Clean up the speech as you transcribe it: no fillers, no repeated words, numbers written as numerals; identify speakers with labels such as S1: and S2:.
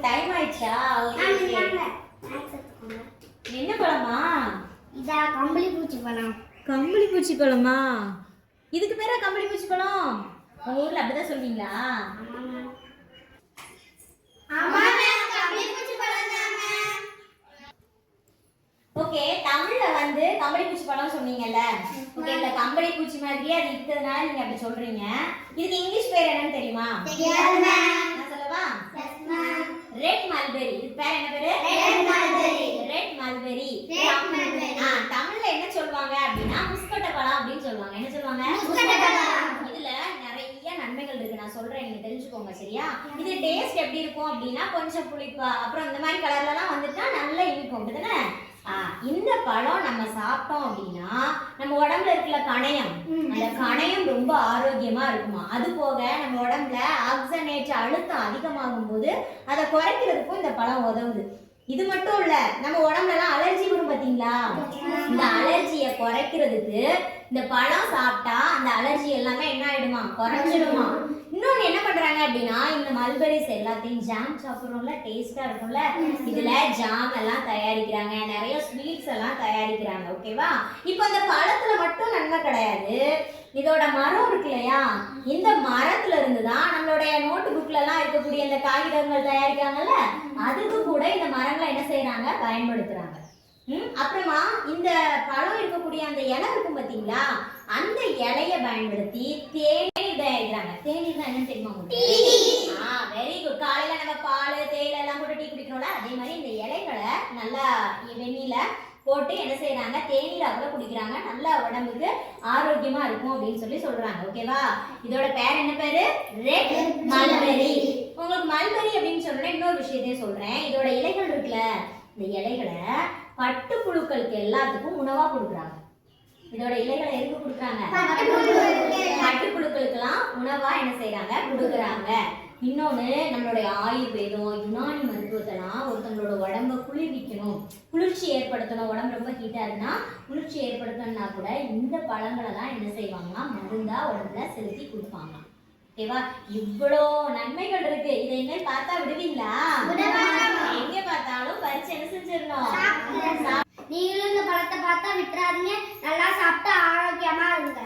S1: Time ஆயிடுச்சா? என்ன பழமா?
S2: இதா கம்பளி பூச்சி பழம்.
S1: கம்பளி பூச்சி பழமா? இதுக்கு பேரா கம்பளி பூச்சி பழம்? உங்க ஊர்ல அப்படிதான் சொல்வீங்களா? ஓகே, தமிழ்ல வந்து கம்பளி பூச்சி பழம் சொன்னீங்கல்ல. ஓகே, இந்த கம்பளி பூச்சி மாதிரியே அது இருக்கிறதுனால நீங்க அப்படி சொல்றீங்க. இதுக்கு இங்கிலீஷ் பேர் என்னன்னு தெரியுமா?
S2: தெரியாது மேம்.
S1: நான் சொல்லவா?
S2: Yes ma'am.
S1: Red mulberry. இதுக்கு பேர் என்ன பேரு?
S2: Red mulberry.
S1: Red mulberry.
S2: Red mulberry.
S1: தமிழ்ல என்ன சொல்வாங்க அப்படின்னா முஸ்கட்ட பழம் அப்படின்னு சொல்லுவாங்க. என்ன சொல்லுவாங்க?
S2: முஸ்கட்ட பழம்.
S1: இதுல நிறைய நன்மைகள் இருக்கு, நான் சொல்றேன், நீங்க தெரிஞ்சுக்கோங்க சரியா? இது டேஸ்ட் எப்படி இருக்கும் அப்படின்னா கொஞ்சம் புளிப்பா, அப்புறம் இந்த மாதிரி கலர்ல எல்லாம் வந்துட்டா நல்லா இனிக்கும் அப்படிதானே? இந்த பழம் நம்ம சாப்பிட்டோம் அப்படின்னா நம்ம உடம்புல இருக்கிற கணையம், அந்த கணையம் ரொம்ப ஆரோக்கியமா இருக்குமா. அது போக நம்ம உடம்புல ஆக்சிஜனேற்ற அழுத்தம் அதிகமாகும் போது அதை குறைக்கிறதுக்கும் இந்த பழம் உதவுது. இது மட்டும் இல்ல, நம்ம உடம்புல எல்லாம் அலர்ஜி வரும் பாத்தீங்களா? இந்த அலர்ஜியை குறைக்கிறதுக்கு இந்த பழம் சாப்பிட்டா அந்த அலர்ஜி எல்லாமே என்ன ஆயிடுமா? குறைஞ்சிடுமா. இன்னொன்னு என்ன பண்றாங்க அப்படின்னா இந்த மல்பெரிஸ் எல்லாத்தையும் ஜாம் சாப்பிடுறோம்ல, டேஸ்டா இருக்கும்ல, இதுல ஜாம் எல்லாம் தயாரிக்கிறாங்க, நிறைய ஸ்வீட்ஸ் எல்லாம் தயாரிக்கிறாங்க. ஓகேவா? இப்போ இந்த பழத்துல மட்டும் நன்மை கிடையாது, இதோட மரம் இருக்கு இல்லையா, இந்த மரத்துல இருந்துதான் நம்மளுடைய நோட்டு புக்ல எல்லாம் இருக்கக்கூடிய இந்த காகிதங்கள் தயாரிக்காங்கல்ல, அதுக்கு கூட இந்த மரங்களை என்ன செய்யறாங்க? பயன்படுத்துறாங்க. அப்புறமா இந்த பழம் இருக்கக்கூடிய அந்த இலை இருக்கும் பாத்தீங்களா, அந்த இலைய பயன்படுத்தி தேநீர் தயாரிக்கிறாங்க. தேநீர் என்னன்னு தெரியுமா? Very good. காலையில நம்ம பால் தேயிலை எல்லாம் போட்டு டீ குடிக்கிறோம்ல, அதே மாதிரி இந்த இலைகளை நல்லா வெந்நீல போட்டு என்ன செய்யறாங்க? தேநீரா கூட குடிக்கிறாங்க. நல்ல உடம்புக்கு ஆரோக்கியமா இருக்கும் அப்படின்னு சொல்றாங்க. ஓகேவா? இதோட பேர் என்ன பேரு? Red mulberry. உங்களுக்கு மல்பெரி அப்படின்னு சொன்னா இன்னொரு விஷயத்தையும் சொல்றேன். இதோட இலைகள் இருக்குல்ல, இந்த இலைகளை பட்டுப்புழுக்களுக்கு எல்லாத்துக்கும் உணவா கொடுக்குறாங்க. இதோட இலைகளை எதுக்கு கொடுக்குறாங்க? பட்டுப்புழுக்களுக்கெல்லாம் உணவா என்ன செய்யறாங்க? கொடுக்குறாங்க. இன்னொன்று, நம்மளுடைய ஆயுர்வேதம் யுனானி மருத்துவத்தெல்லாம் ஒருத்தவங்களோட உடம்ப குளிர்விக்கணும், குளிர்ச்சி ஏற்படுத்தணும், உடம்பு ரொம்ப ஹீட்டாக இருக்குன்னா குளிர்ச்சி ஏற்படுத்தணும்னா கூட இந்த பழங்களை தான் என்ன செய்வாங்கன்னா மருந்தா உடம்புல செலுத்தி கொடுப்பாங்க. ஓகேவா? இவ்வளோ நன்மைகள் இருக்கு. இதை இனிமேல் பார்த்தா விடுவீங்களா? எங்க பார்த்தாலும் பறிச்சு என்ன செஞ்சிடணும்?
S2: நீங்களும் இந்த பழத்தை பார்த்தா விட்டுறாதீங்க. நல்லா சாப்பிட்டு ஆரோக்கியமா இருங்க.